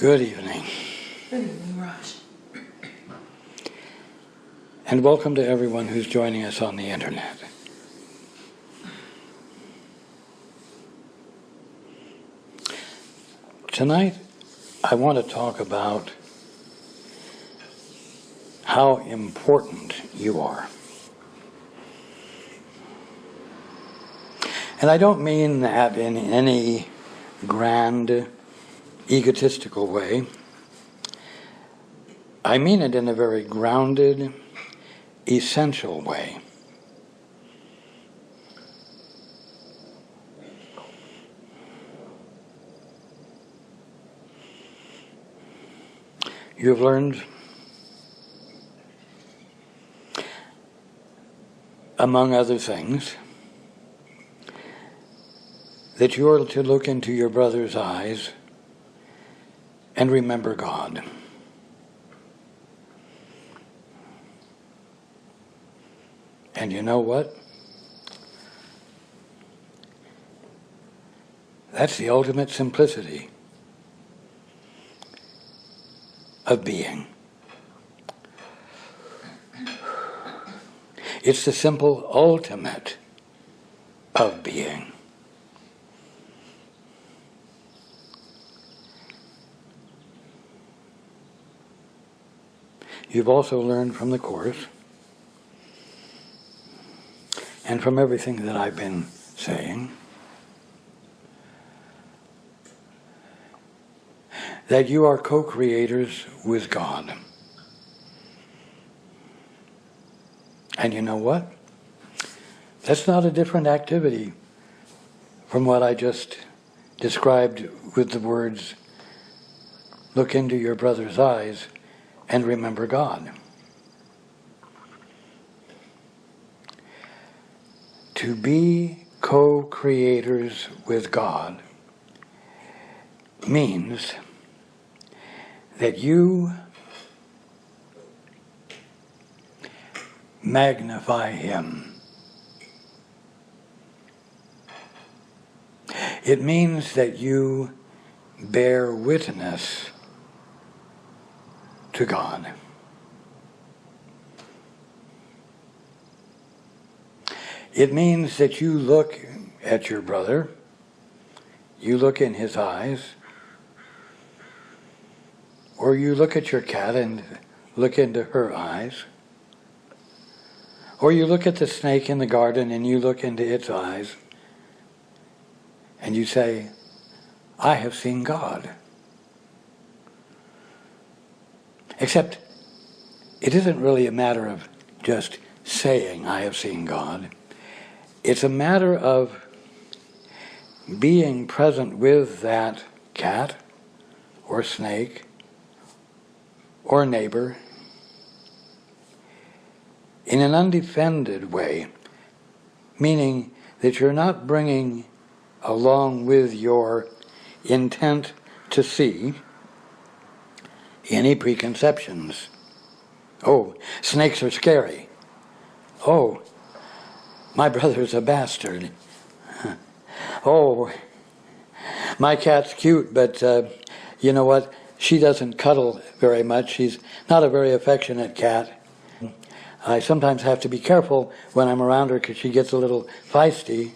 Good evening. Good evening, Raj. And welcome to everyone who's joining us on the internet. Tonight, I want to talk about how important you are. And I don't mean that in any grand, egotistical way. I mean it in a very grounded, essential way. You have learned, among other things, that you are to look into your brother's eyes and remember God. And you know what? That's the ultimate simplicity of being. It's the simple ultimate of being. You've also learned from the Course and from everything that I've been saying that you are co-creators with God. And you know what? That's not a different activity from what I just described with the words, look into your brother's eyes and remember God. To be co-creators with God means that you magnify Him. It means that you bear witness to God. It means that you look at your brother, you look in his eyes, or you look at your cat and look into her eyes, or you look at the snake in the garden and you look into its eyes, and you say, I have seen God. Except, it isn't really a matter of just saying, I have seen God. It's a matter of being present with that cat, or snake, or neighbor, in an undefended way, meaning that you're not bringing along with your intent to see any preconceptions. Oh, snakes are scary. Oh, my brother's a bastard. Oh, my cat's cute, but you know what? She doesn't cuddle very much. She's not a very affectionate cat. I sometimes have to be careful when I'm around her because she gets a little feisty.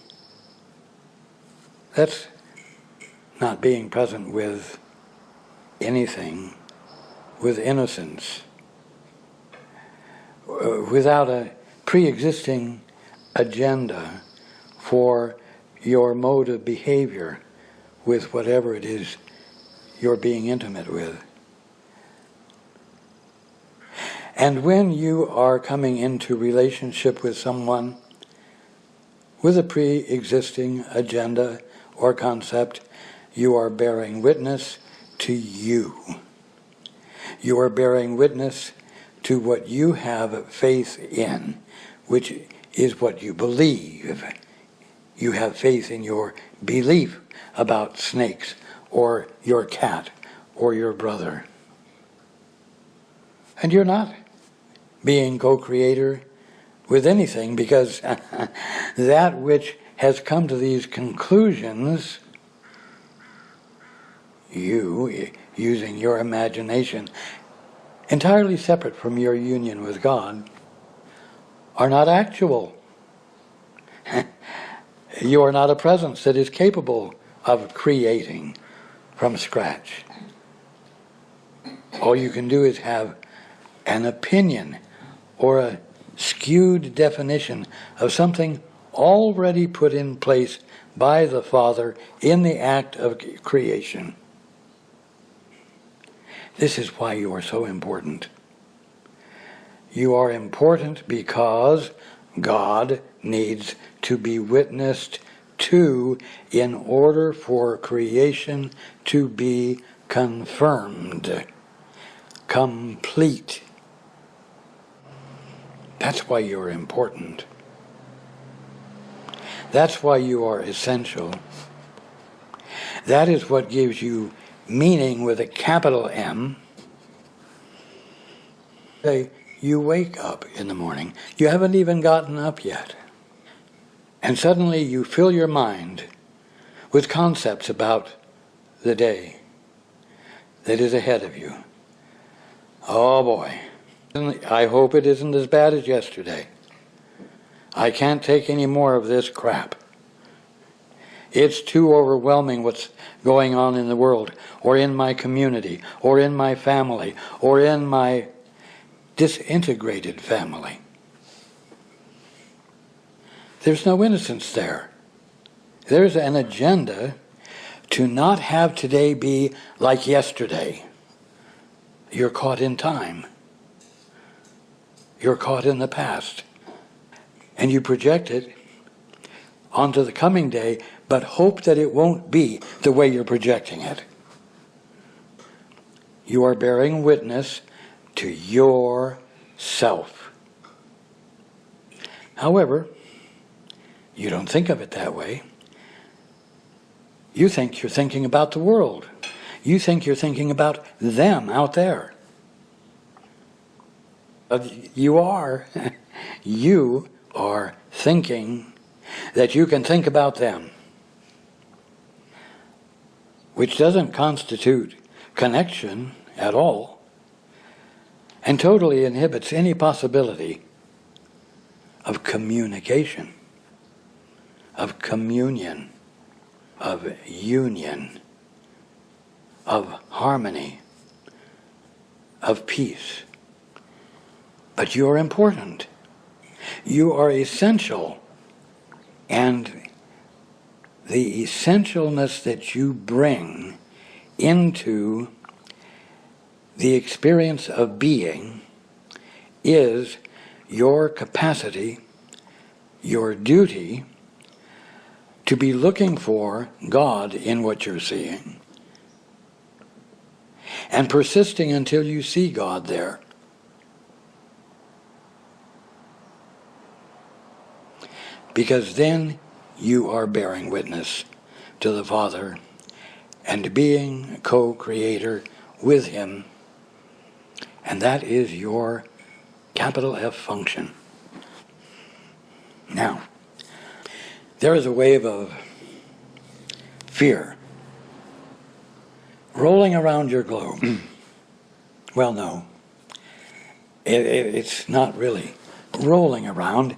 That's not being present with anything, with innocence, without a pre-existing agenda for your mode of behavior with whatever it is you're being intimate with. And when you are coming into relationship with someone with a pre-existing agenda or concept, you are bearing witness to you. You are bearing witness to what you have faith in, which is what you believe. You have faith in your belief about snakes, or your cat, or your brother. And you're not being co-creator with anything, because that which has come to these conclusions you, using your imagination, entirely separate from your union with God, are not actual. You are not a presence that is capable of creating from scratch. All you can do is have an opinion or a skewed definition of something already put in place by the Father in the act of creation. This is why you are so important. You are important because God needs to be witnessed to in order for creation to be confirmed, complete. That's why you're important. That's why you are essential. That is what gives you meaning with a capital M. Say, you wake up in the morning. You haven't even gotten up yet. And suddenly you fill your mind with concepts about the day that is ahead of you. Oh boy. I hope it isn't as bad as yesterday. I can't take any more of this crap. It's too overwhelming what's going on in the world, or in my community, or in my family, or in my disintegrated family. There's no innocence there. There's an agenda to not have today be like yesterday. You're caught in time. You're caught in the past. And you project it onto the coming day, but hope that it won't be the way you're projecting it. You are bearing witness to yourself. However, you don't think of it that way. You think you're thinking about the world. You think you're thinking about them out there. You are. You are thinking that you can think about them, which doesn't constitute connection at all, and totally inhibits any possibility of communication, of communion, of union, of harmony, of peace. But you're important. You are essential. And the essentialness that you bring into the experience of being is your capacity, your duty to be looking for God in what you're seeing and persisting until you see God there. Because then you are bearing witness to the Father and being co-creator with Him. And that is your capital F function. Now, there is a wave of fear rolling around your globe. Well, no. It's not really rolling around.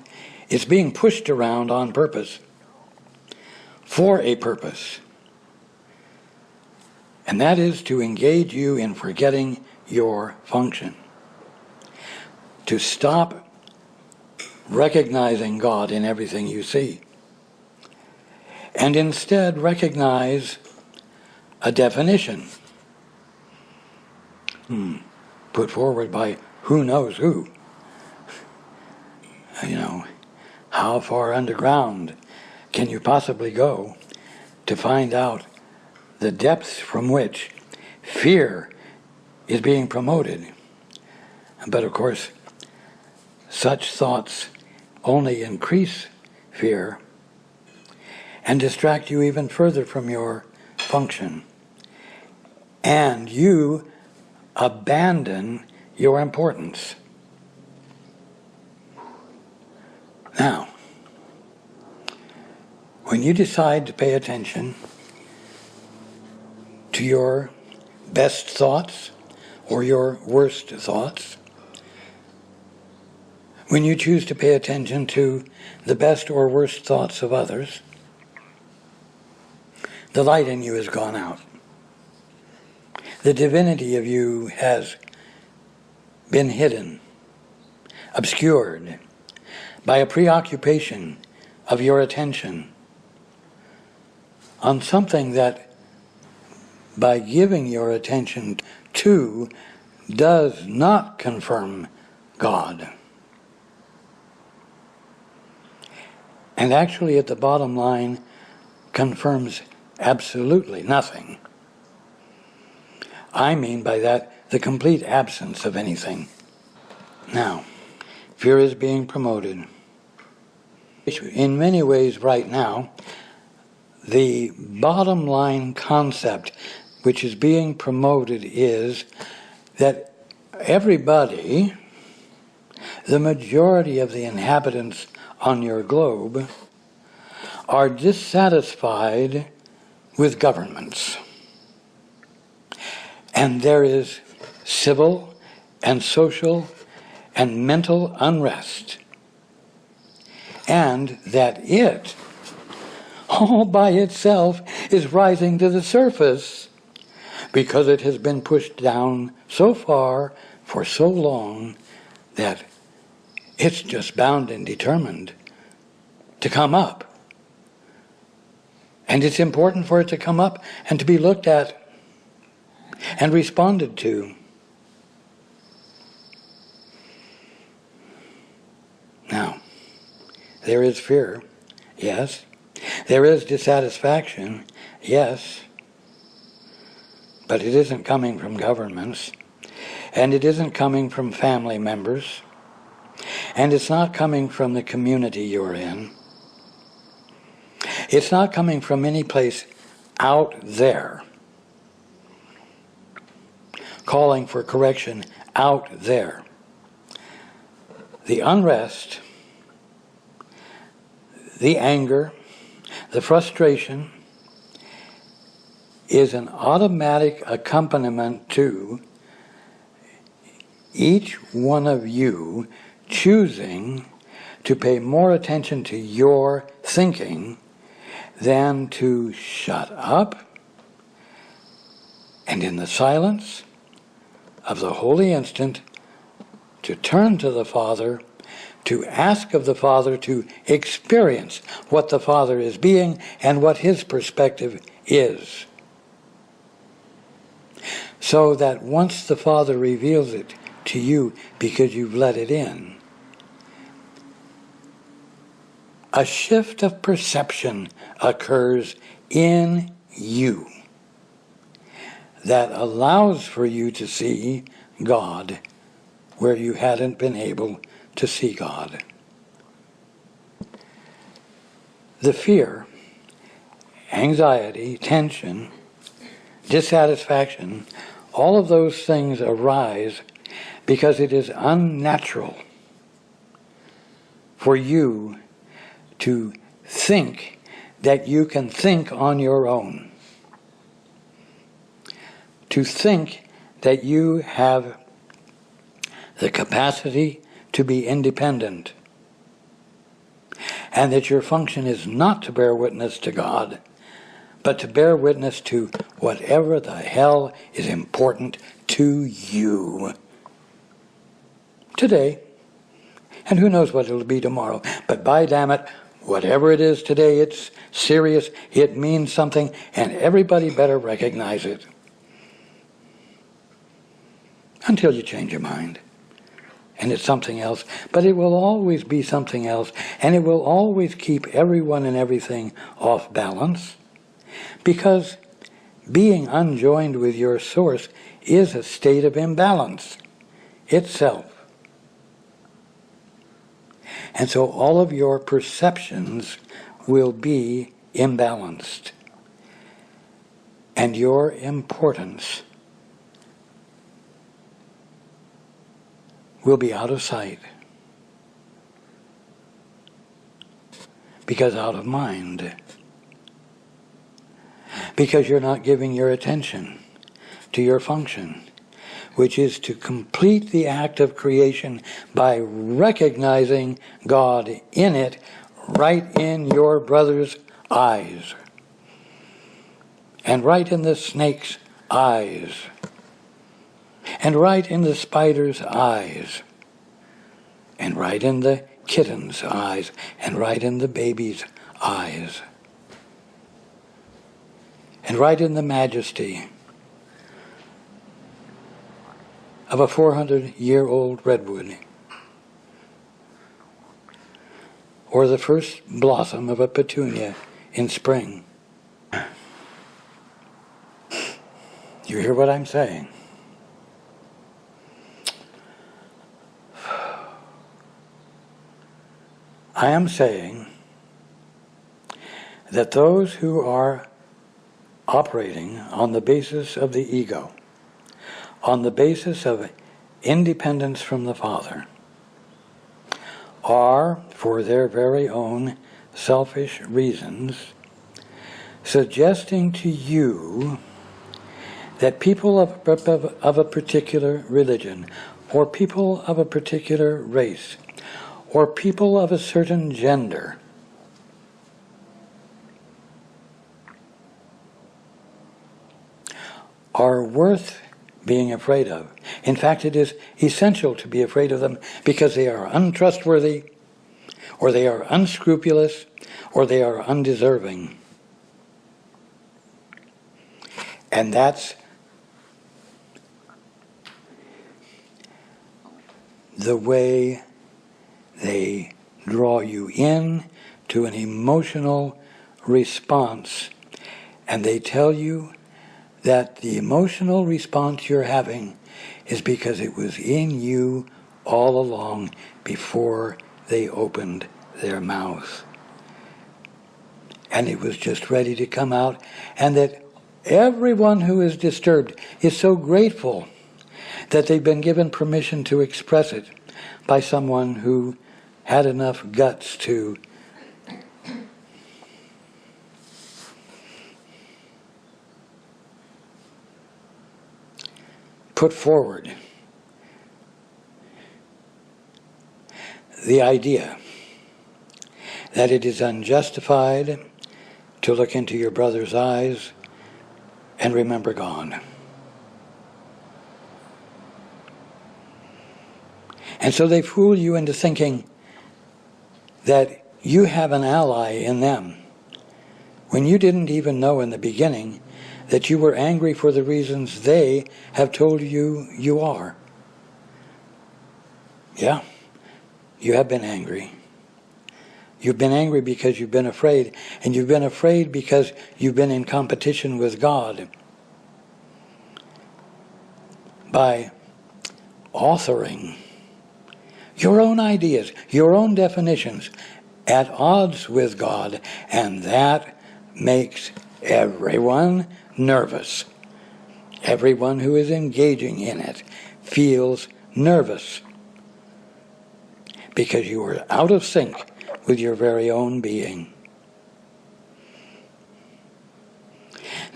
It's being pushed around on purpose, for a purpose. And that is to engage you in forgetting your function. To stop recognizing God in everything you see. And instead recognize a definition put forward by who knows who. You know, how far underground can you possibly go to find out the depths from which fear is being promoted? But of course, such thoughts only increase fear and distract you even further from your function. And you abandon your importance. Now, when you decide to pay attention to your best thoughts or your worst thoughts, when you choose to pay attention to the best or worst thoughts of others, the light in you has gone out. The divinity of you has been hidden, obscured by a preoccupation of your attention on something that, by giving your attention to, does not confirm God. And actually, at the bottom line, confirms absolutely nothing. I mean by that the complete absence of anything. Now, fear is being promoted. In many ways right now, the bottom line concept which is being promoted is that everybody, the majority of the inhabitants on your globe, are dissatisfied with governments. And there is civil and social and mental unrest. And that it, all by itself, is rising to the surface because it has been pushed down so far for so long that it's just bound and determined to come up. And it's important for it to come up and to be looked at and responded to. Now, there is fear, yes. There is dissatisfaction, yes. But it isn't coming from governments, and it isn't coming from family members, and it's not coming from the community you're in. It's not coming from any place out there, calling for correction out there. The unrest, the anger, the frustration is an automatic accompaniment to each one of you choosing to pay more attention to your thinking than to shut up and in the silence of the holy instant to turn to the Father, to ask of the Father to experience what the Father is being and what His perspective is. So that once the Father reveals it to you because you've let it in, a shift of perception occurs in you that allows for you to see God where you hadn't been able to see God. The fear, anxiety, tension, dissatisfaction, all of those things arise because it is unnatural for you to think that you can think on your own. To think that you have the capacity to be independent. And that your function is not to bear witness to God, but to bear witness to whatever the hell is important to you. Today, and who knows what it'll be tomorrow, but by damn it, whatever it is today, it's serious, it means something, and everybody better recognize it. Until you change your mind. And it's something else. But it will always be something else. And it will always keep everyone and everything off balance. Because being unjoined with your source is a state of imbalance itself. And so all of your perceptions will be imbalanced. And your importance will be out of sight. Because out of mind. because you're not giving your attention to your function, which is to complete the act of creation by recognizing God in it, right in your brother's eyes, and right in the snake's eyes, and right in the spider's eyes, and right in the kitten's eyes, and right in the baby's eyes, and right in the majesty of a 400-year-old redwood, or the first blossom of a petunia in spring. You hear what I'm saying? I am saying that those who are operating on the basis of the ego, on the basis of independence from the Father, are, for their very own selfish reasons, suggesting to you that people of a particular religion, or people of a particular race, or people of a certain gender are worth being afraid of. In fact, it is essential to be afraid of them because they are untrustworthy, or they are unscrupulous, or they are undeserving. And that's the way they draw you in to an emotional response, and they tell you that the emotional response you're having is because it was in you all along before they opened their mouth. And it was just ready to come out, and that everyone who is disturbed is so grateful that they've been given permission to express it by someone who had enough guts to put forward the idea that it is unjustified to look into your brother's eyes and remember God. And so they fool you into thinking that you have an ally in them, when you didn't even know in the beginning that you were angry for the reasons they have told you you are. Yeah, you have been angry. You've been angry because you've been afraid, and you've been afraid because you've been in competition with God by authoring your own ideas, your own definitions, at odds with God, and that makes everyone nervous. Everyone who is engaging in it feels nervous because you are out of sync with your very own being.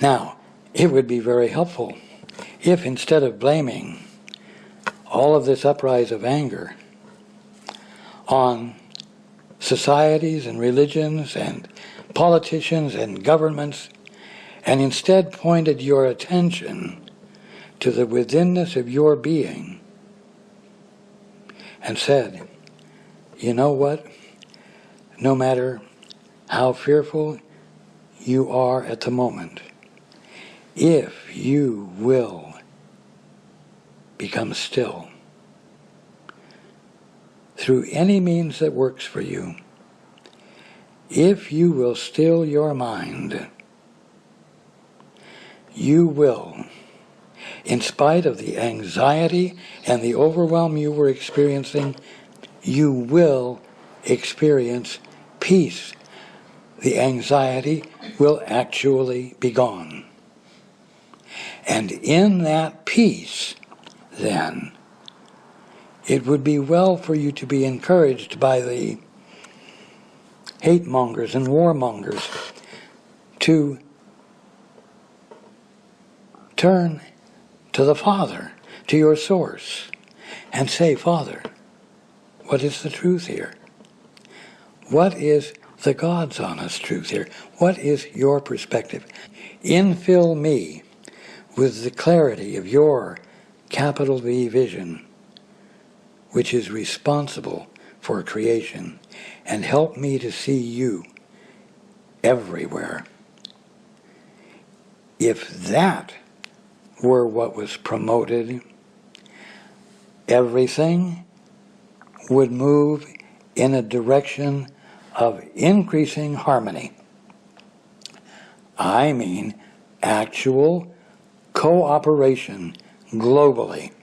Now, it would be very helpful if, instead of blaming all of this uprise of anger on societies and religions and politicians and governments, and instead pointed your attention to the withinness of your being and said, you know what? No matter how fearful you are at the moment, if you will become still through any means that works for you, if you will still your mind, you will, in spite of the anxiety and the overwhelm you were experiencing, you will experience peace. The anxiety will actually be gone. And in that peace, then, it would be well for you to be encouraged by the hate mongers and warmongers to turn to the Father, to your source, and say, Father, what is the truth here? What is the God's honest truth here? What is your perspective? Infill me with the clarity of your capital V vision, which is responsible for creation, and help me to see you everywhere. If that were what was promoted, everything would move in a direction of increasing harmony. I mean actual cooperation globally.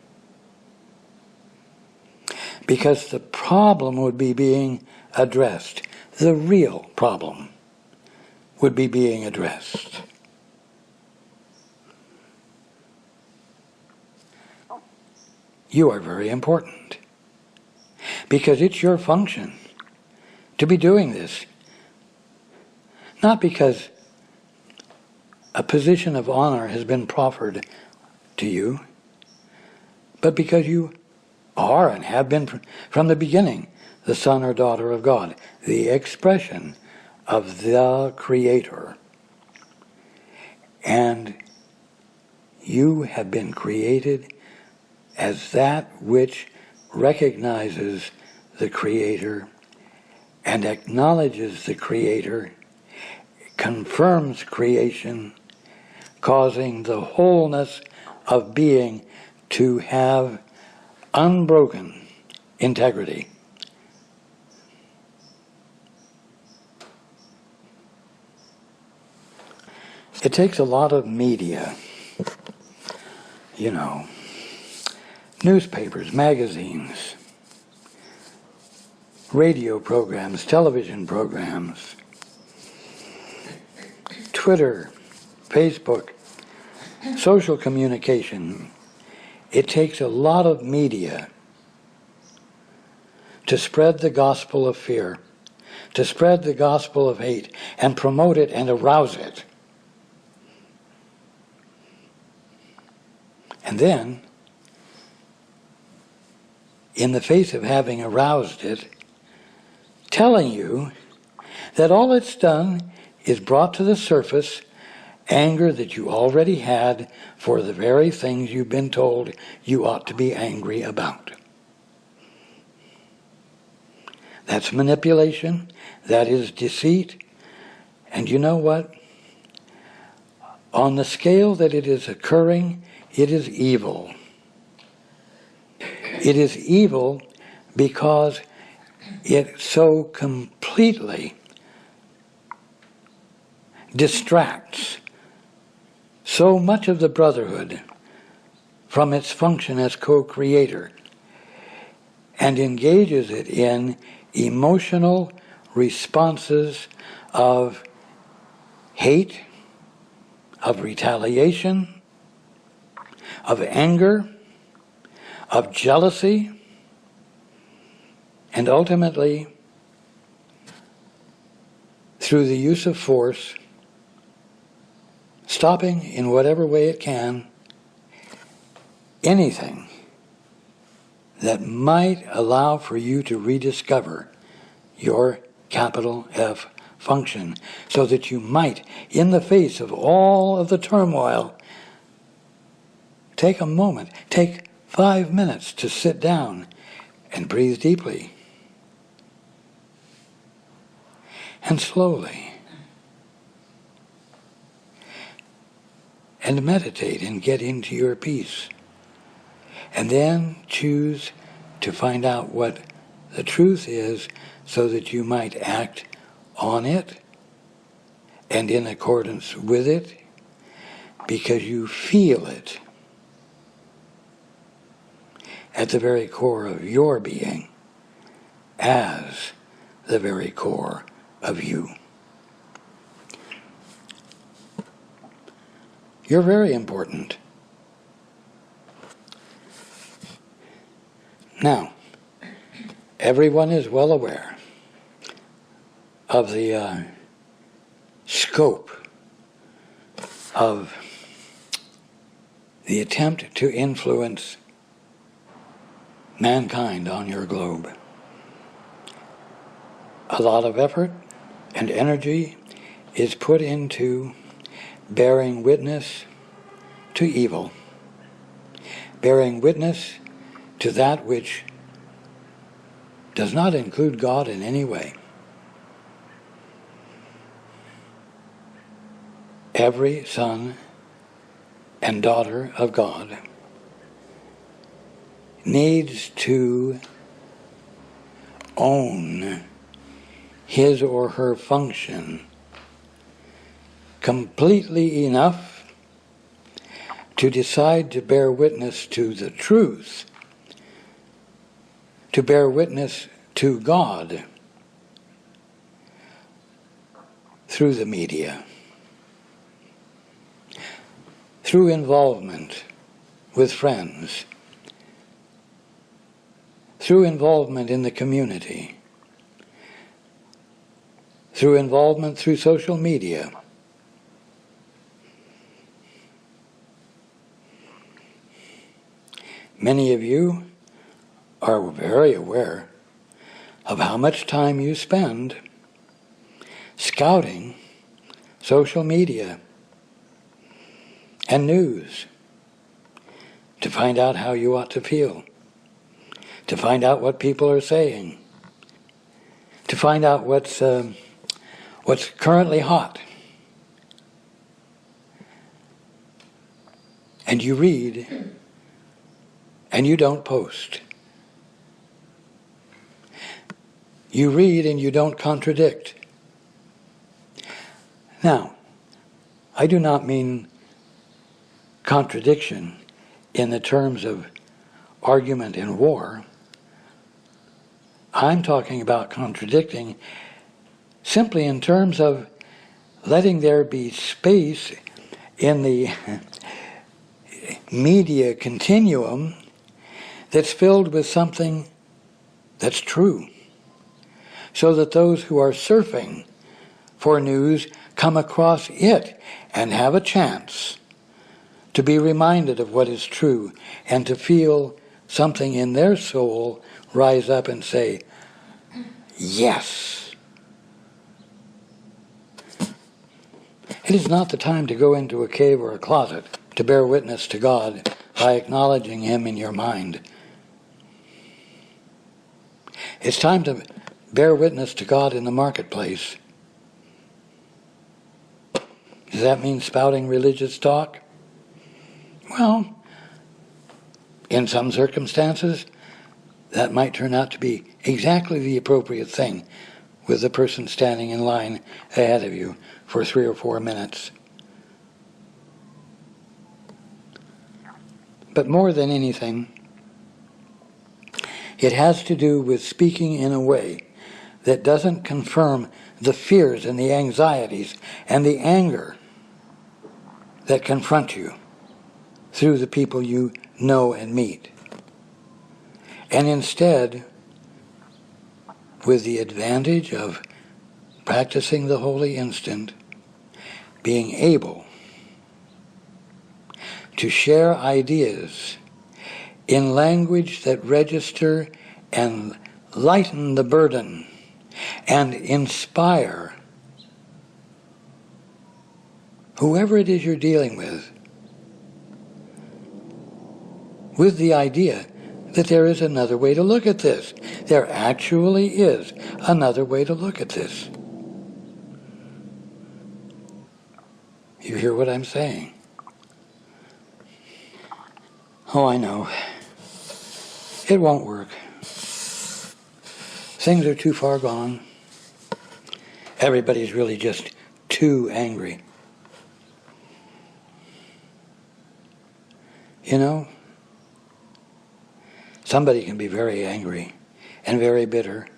Because the problem would be being addressed. The real problem would be being addressed. You are very important. Because it's your function to be doing this. Not because a position of honor has been proffered to you, but because you are and have been from the beginning the son or daughter of God, the expression of the Creator. And you have been created as that which recognizes the Creator and acknowledges the Creator, confirms creation, causing the wholeness of being to have unbroken integrity. It takes a lot of media, newspapers, magazines, radio programs, television programs, Twitter, Facebook, social communication. It takes a lot of media to spread the gospel of fear, to spread the gospel of hate, and promote it and arouse it. And then, in the face of having aroused it, telling you that all it's done is brought to the surface anger that you already had for the very things you've been told you ought to be angry about. That's manipulation. That is deceit. And you know what? On the scale that it is occurring, it is evil. It is evil because it so completely distracts so much of the brotherhood from its function as co-creator and engages it in emotional responses of hate, of retaliation, of anger, of jealousy, and ultimately, through the use of force, stopping in whatever way it can anything that might allow for you to rediscover your capital F function, so that you might, in the face of all of the turmoil, take a moment, take 5 minutes to sit down and breathe deeply and slowly and meditate and get into your peace, and then choose to find out what the truth is so that you might act on it and in accordance with it because you feel it at the very core of your being as the very core of you. You're very important. Now, everyone is well aware of the scope of the attempt to influence mankind on your globe. A lot of effort and energy is put into bearing witness to evil, bearing witness to that which does not include God in any way. Every son and daughter of God needs to own his or her function completely enough to decide to bear witness to the truth, to bear witness to God through the media, through involvement with friends, through involvement in the community, through involvement through social media. Many of you are very aware of how much time you spend scouting social media and news to find out how you ought to feel, to find out what people are saying, to find out what's currently hot. And you read, and you don't post. You read and you don't contradict. Now, I do not mean contradiction in the terms of argument in war. I'm talking about contradicting simply in terms of letting there be space in the media continuum that's filled with something that's true, so that those who are surfing for news come across it and have a chance to be reminded of what is true and to feel something in their soul rise up and say, yes. It is not the time to go into a cave or a closet to bear witness to God by acknowledging Him in your mind. It's time to bear witness to God in the marketplace. Does that mean spouting religious talk? Well, in some circumstances, that might turn out to be exactly the appropriate thing with the person standing in line ahead of you for 3 or 4 minutes. But more than anything, it has to do with speaking in a way that doesn't confirm the fears and the anxieties and the anger that confront you through the people you know and meet. And instead, with the advantage of practicing the holy instant, being able to share ideas in language that register and lighten the burden and inspire whoever it is you're dealing with the idea that there is another way to look at this. There actually is another way to look at this. You hear what I'm saying? Oh, I know. It won't work. Things are too far gone. Everybody's really just too angry. You know, somebody can be very angry and very bitter,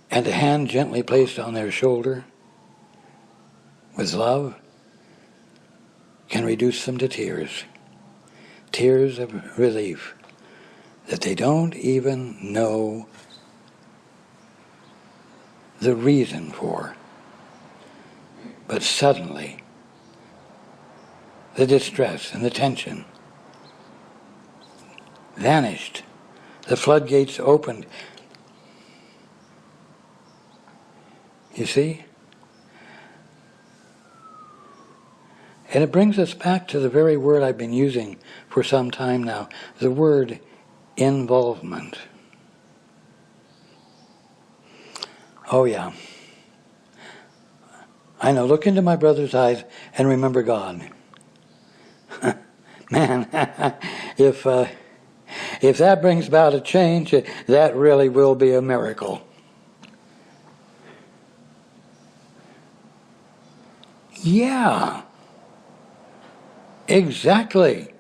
and a hand gently placed on their shoulder with love can reduce them to tears. Tears of relief that they don't even know the reason for. But suddenly, the distress and the tension vanished. The floodgates opened. You see? And it brings us back to the very word I've been using for some time now, the word involvement. Oh yeah. I know, look into my brother's eyes and remember God. Man, if that brings about a change, that really will be a miracle. Yeah. Exactly.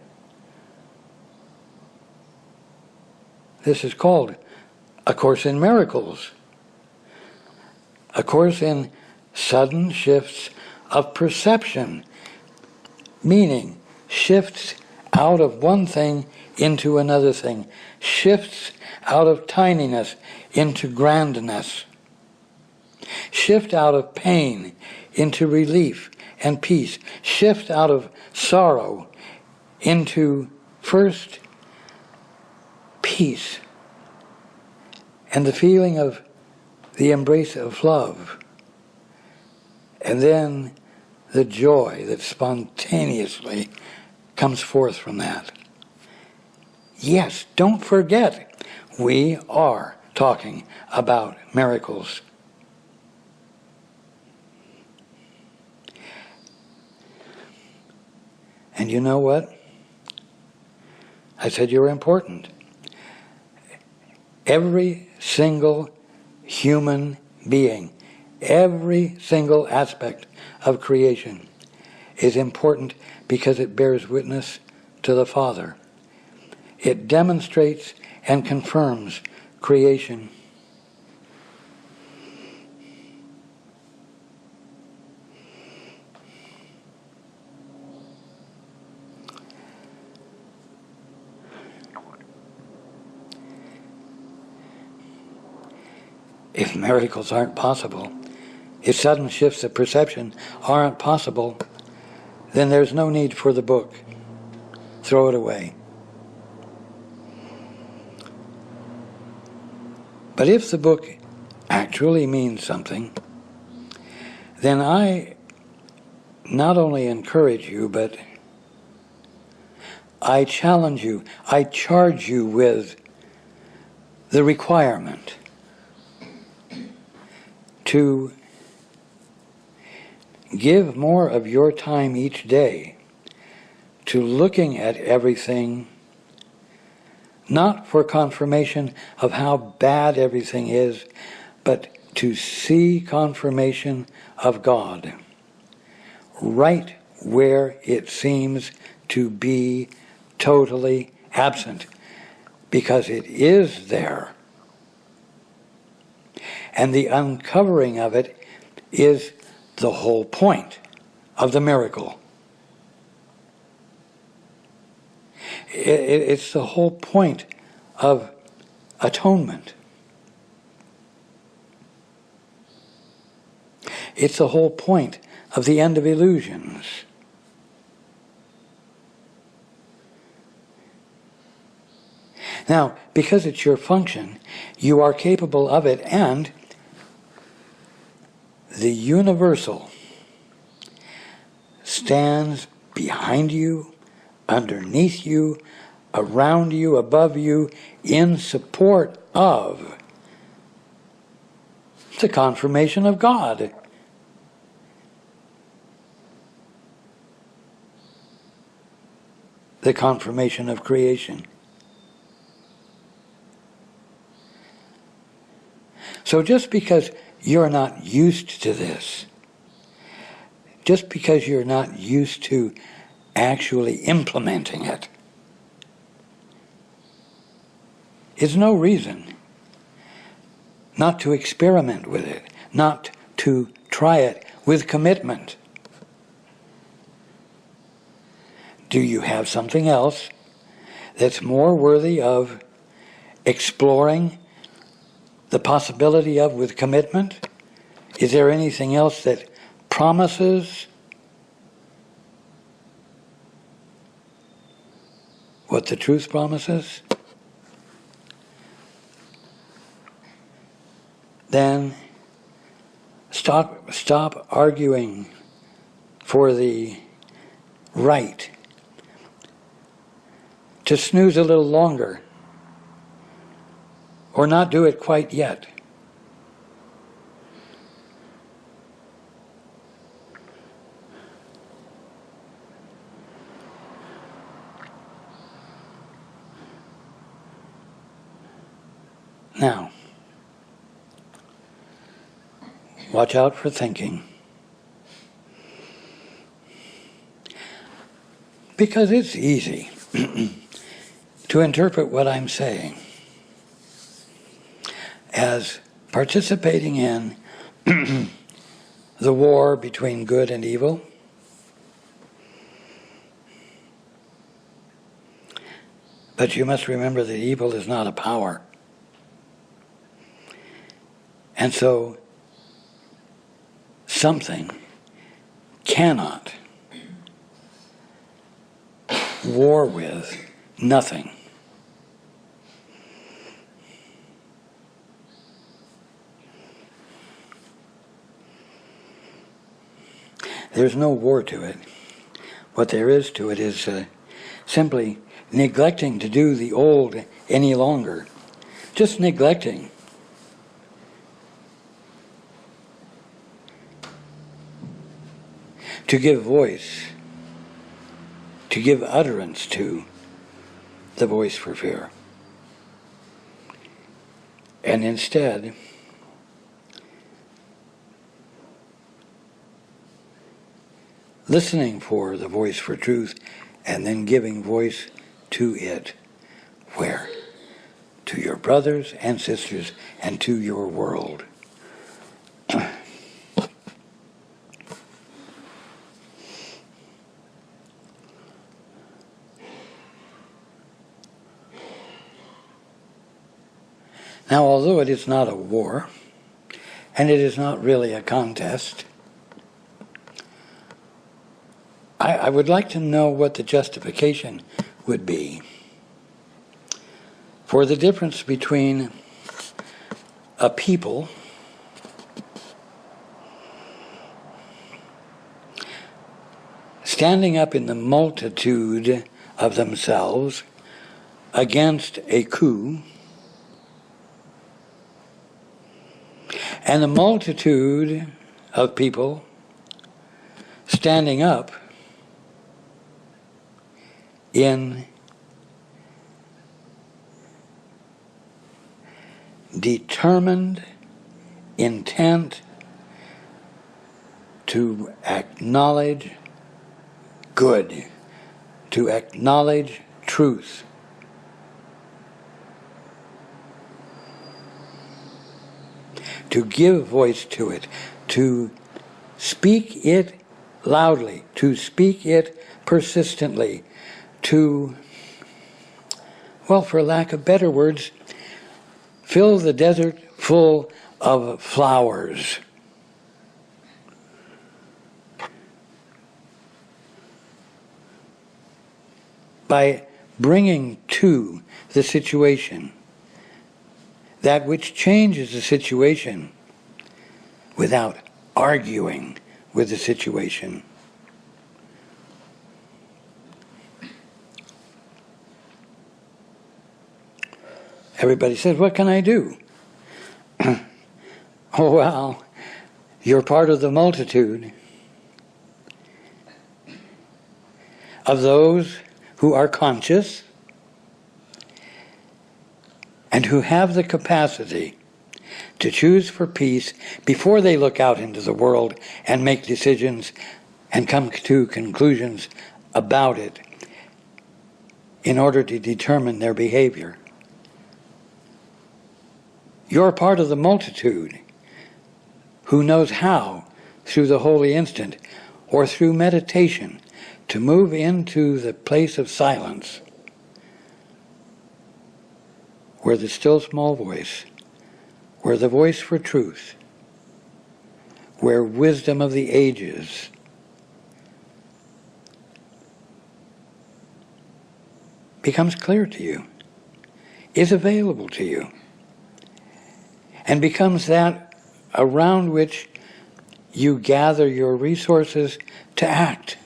This is called A Course in Miracles. A course in sudden shifts of perception, meaning shifts out of one thing into another thing, shifts out of tininess into grandness, shift out of pain into relief and peace, shift out of sorrow into first peace and the feeling of the embrace of love, and then the joy that spontaneously comes forth from that. Yes, don't forget, we are talking about miracles. And you know what? I said you're important. Every single human being, every single aspect of creation is important because it bears witness to the Father. It demonstrates and confirms creation. If miracles aren't possible, if sudden shifts of perception aren't possible, then there's no need for the book. Throw it away. But if the book actually means something, then I not only encourage you, but I challenge you, I charge you with the requirement to give more of your time each day to looking at everything, not for confirmation of how bad everything is, but to see confirmation of God right where it seems to be totally absent, because it is there. And the uncovering of it is the whole point of the miracle. It's the whole point of atonement. It's the whole point of the end of illusions. Now, because it's your function, you are capable of it, and the universal stands behind you, underneath you, around you, above you, in support of the confirmation of God. The confirmation of creation. So just because you're not used to this, just because you're not used to actually implementing it, is no reason not to experiment with it, not to try it with commitment. Do you have something else that's more worthy of exploring the possibility of with commitment? Is there anything else that promises what the truth promises, then stop arguing for the right to snooze a little longer or not do it quite yet. Now, watch out for thinking. Because it's easy to interpret what I'm saying as participating in the war between good and evil. But you must remember that evil is not a power. And so, something cannot war with nothing. There's no war to it. What there is to it is simply neglecting to do the old any longer. Just neglecting. To give voice, to give utterance to the voice for fear. And instead, listening for the voice for truth and then giving voice to it. Where? To your brothers and sisters and to your world. Now, although it is not a war, and it is not really a contest, I would like to know what the justification would be for the difference between a people standing up in the multitude of themselves against a coup, and a multitude of people standing up in determined intent to acknowledge good, to acknowledge truth. To give voice to it, to speak it loudly, to speak it persistently, to, well, for lack of better words, fill the desert full of flowers. By bringing to the situation that which changes the situation without arguing with the situation. Everybody says, what can I do? Oh, well, you're part of the multitude of those who are conscious and who have the capacity to choose for peace before they look out into the world and make decisions and come to conclusions about it in order to determine their behavior. You're part of the multitude who knows how, through the holy instant or through meditation, to move into the place of silence where the still small voice, where the voice for truth, where wisdom of the ages becomes clear to you, is available to you, and becomes that around which you gather your resources to act.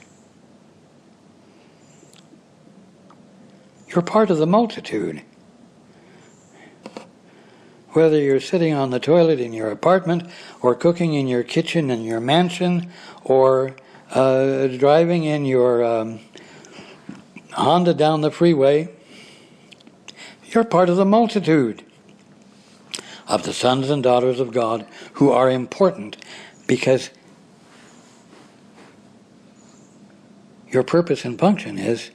You're part of the multitude. Whether you're sitting on the toilet in your apartment, or cooking in your kitchen in your mansion, or driving in your Honda down the freeway, you're part of the multitude of the sons and daughters of God who are important because your purpose and function is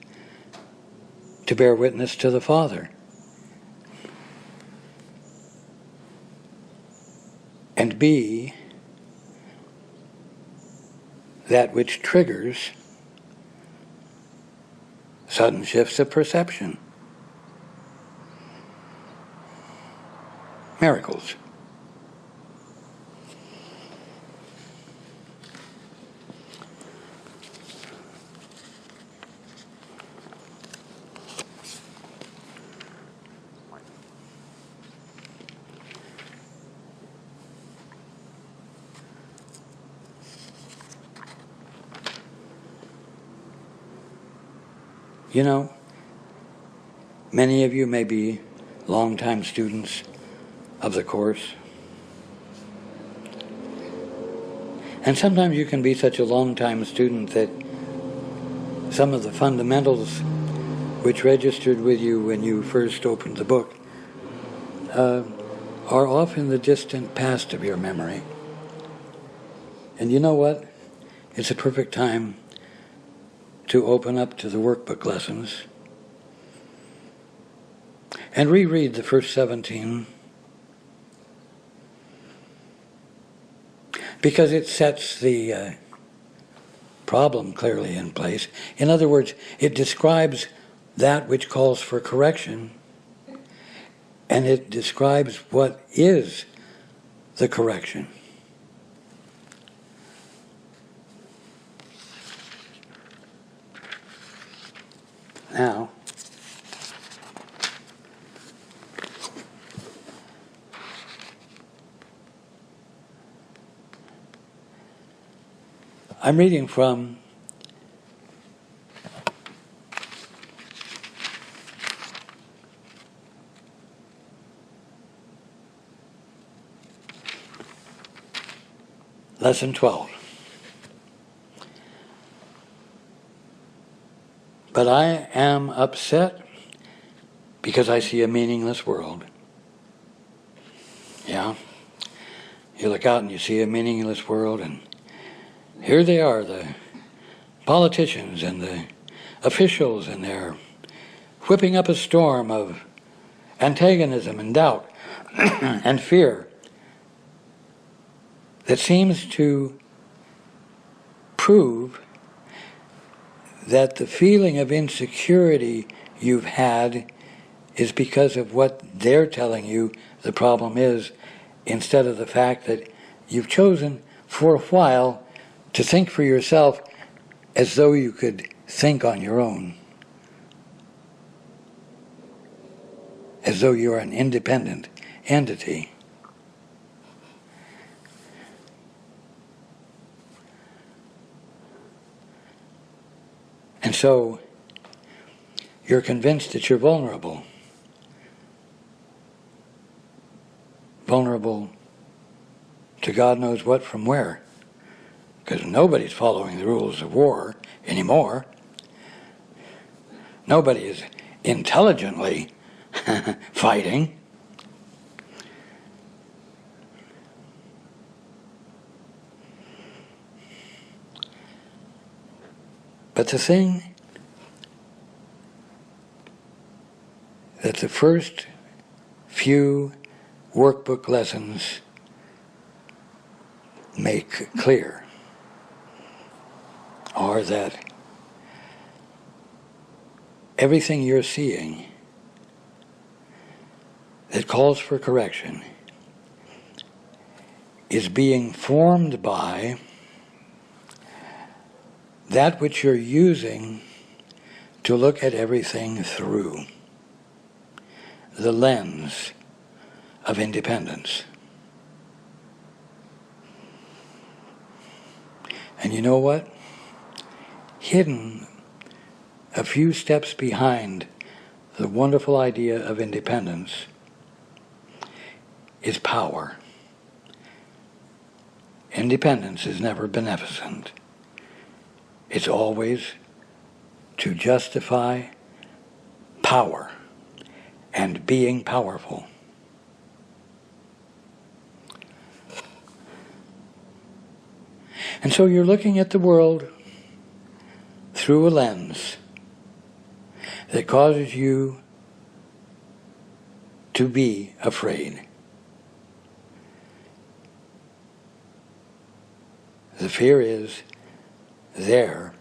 to bear witness to the Father. And be that which triggers sudden shifts of perception. Miracles. You know, many of you may be longtime students of the course. And sometimes you can be such a long-time student that some of the fundamentals which registered with you when you first opened the book are off in the distant past of your memory. And you know what? It's a perfect time to open up to the workbook lessons and reread the first 17, because it sets the problem clearly in place. In other words, it describes that which calls for correction, and it describes what is the correction. Now, I'm reading from Lesson 12. But I am upset because I see a meaningless world. Yeah. You look out and you see a meaningless world, and here they are, the politicians and the officials, and they're whipping up a storm of antagonism and doubt and fear that seems to prove that the feeling of insecurity you've had is because of what they're telling you the problem is, instead of the fact that you've chosen for a while to think for yourself as though you could think on your own, as though you're an independent entity. And so you're convinced that you're vulnerable. Vulnerable to God knows what from where. Because nobody's following the rules of war anymore. Nobody is intelligently fighting. But the thing that the first few workbook lessons make clear are that everything you're seeing that calls for correction is being formed by that which you're using to look at everything through the lens of independence. And you know what? Hidden a few steps behind the wonderful idea of independence is power. Independence is never beneficent. It's always to justify power and being powerful. And so you're looking at the world through a lens that causes you to be afraid. The fear is there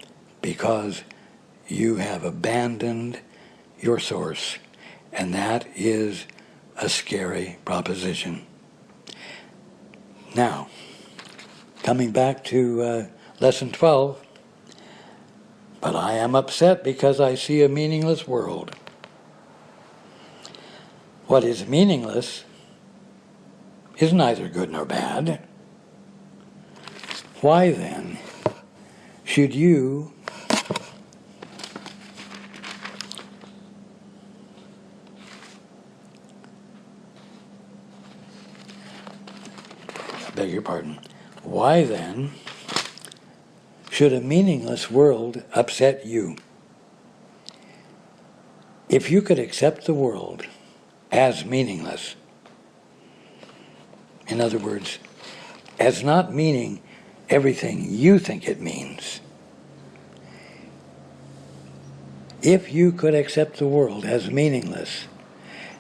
because you have abandoned your source, and that is a scary proposition. Now, coming back to lesson 12, but I am upset because I see a meaningless world. What is meaningless is neither good nor bad. Why then should you beg your pardon. Why then should a meaningless world upset you? If you could accept the world as meaningless, in other words, as not meaning everything you think it means, if you could accept the world as meaningless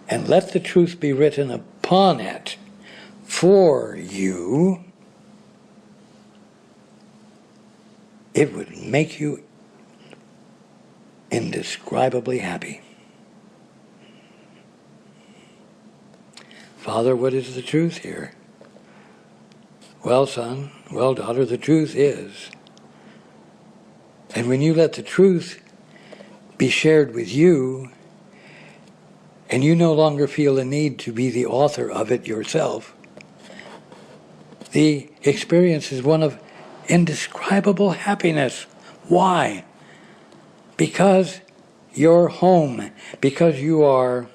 and let the truth be written upon it for you, it would make you indescribably happy. Father, what is the truth here? Well, son, well, daughter, the truth is. And when you let the truth be shared with you, and you no longer feel the need to be the author of it yourself, the experience is one of indescribable happiness. Why? Because you're home, because you are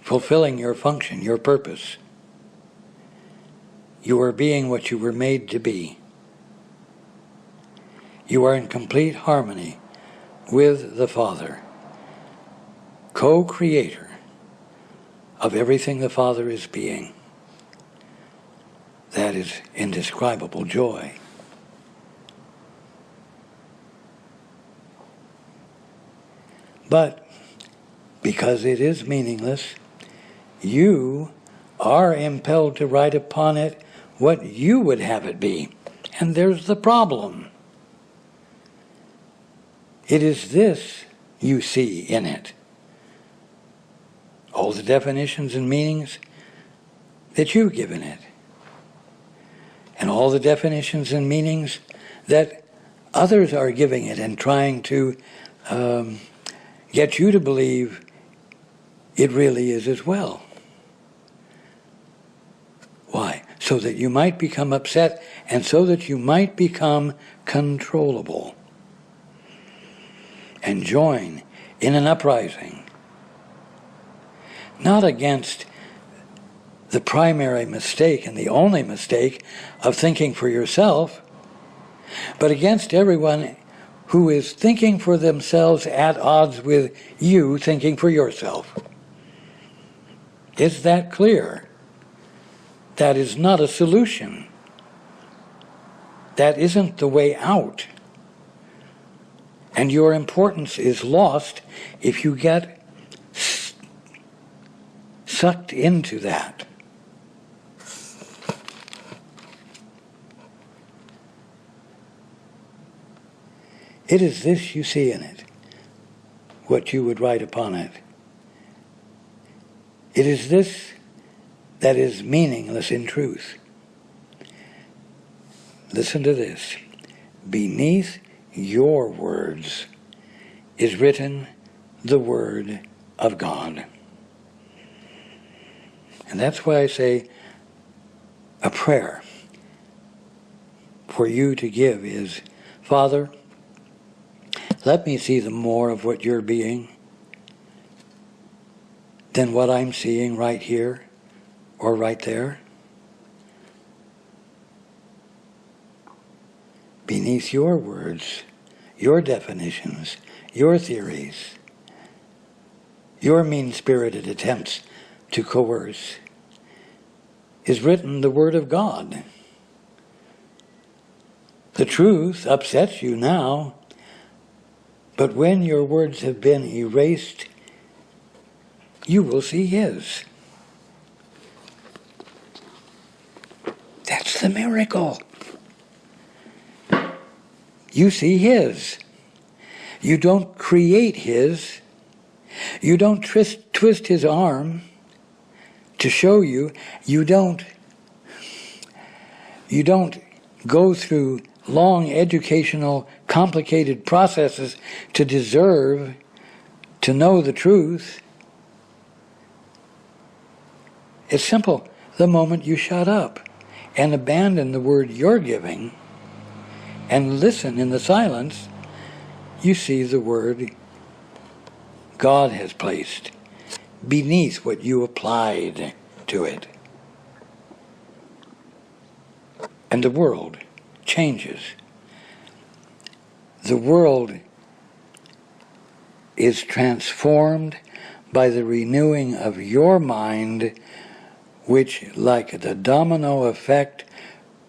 fulfilling your function, your purpose. You are being what you were made to be. You are in complete harmony with the Father, co-creator of everything the Father is being. That is indescribable joy. But because it is meaningless, you are impelled to write upon it what you would have it be. And there's the problem. It is this you see in it. All the definitions and meanings that you've given it. And all the definitions and meanings that others are giving it and trying to get you to believe it really is as well. Why? So that you might become upset and so that you might become controllable and join in an uprising, not against the primary mistake and the only mistake of thinking for yourself, but against everyone who is thinking for themselves at odds with you thinking for yourself. Is that clear? That is not a solution. That isn't the way out. And your importance is lost if you get sucked into that. It is this you see in it, what you would write upon it. It is this that is meaningless in truth. listen to this. Beneath your words is written the Word of God. And that's why I say a prayer for you to give is, Father, let me see the more of what you're being than what I'm seeing right here or right there. Beneath your words, your definitions, your theories, your mean-spirited attempts to coerce, is written the Word of God. The truth upsets you now, but when your words have been erased, you will see His. That's the miracle. You see His. You don't create His. You don't twist His arm to show you. You don't go through long educational, complicated processes to deserve to know the truth. It's simple. The moment you shut up and abandon the word you're giving and listen in the silence, you see the word God has placed beneath what you applied to it. And the world changes. The world is transformed by the renewing of your mind, which, like the domino effect,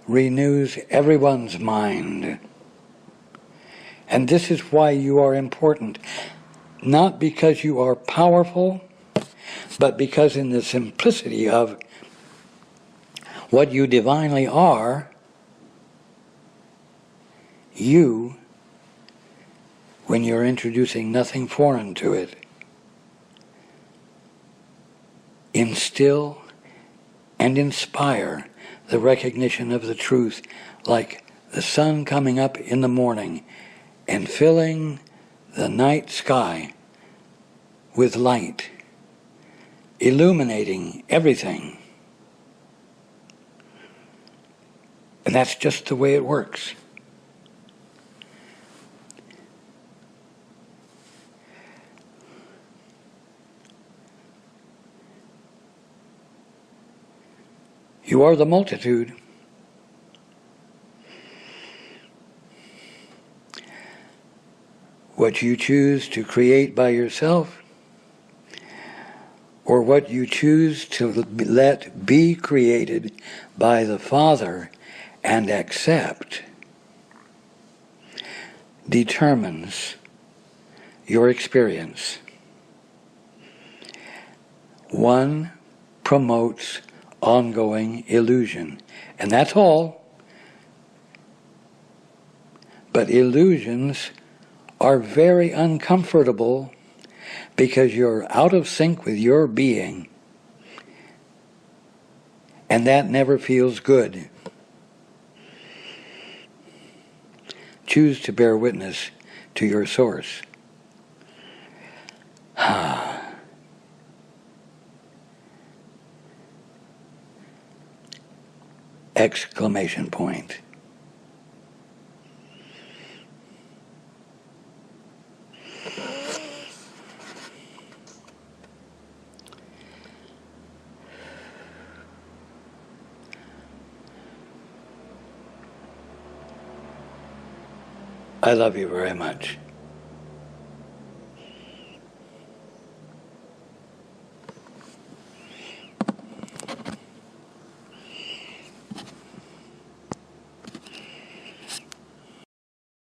renews everyone's mind. And this is why you are important. Not because you are powerful, but because in the simplicity of what you divinely are, you, when you're introducing nothing foreign to it, instill and inspire the recognition of the truth, like the sun coming up in the morning and filling the night sky with light, illuminating everything. And that's just the way it works. You are the multitude. What you choose to create by yourself, or what you choose to let be created by the Father and accept, determines your experience. One promotes ongoing illusion, and that's all. But illusions are very uncomfortable because you're out of sync with your being, and that never feels good. Choose to bear witness to your source. Exclamation point. I love you very much.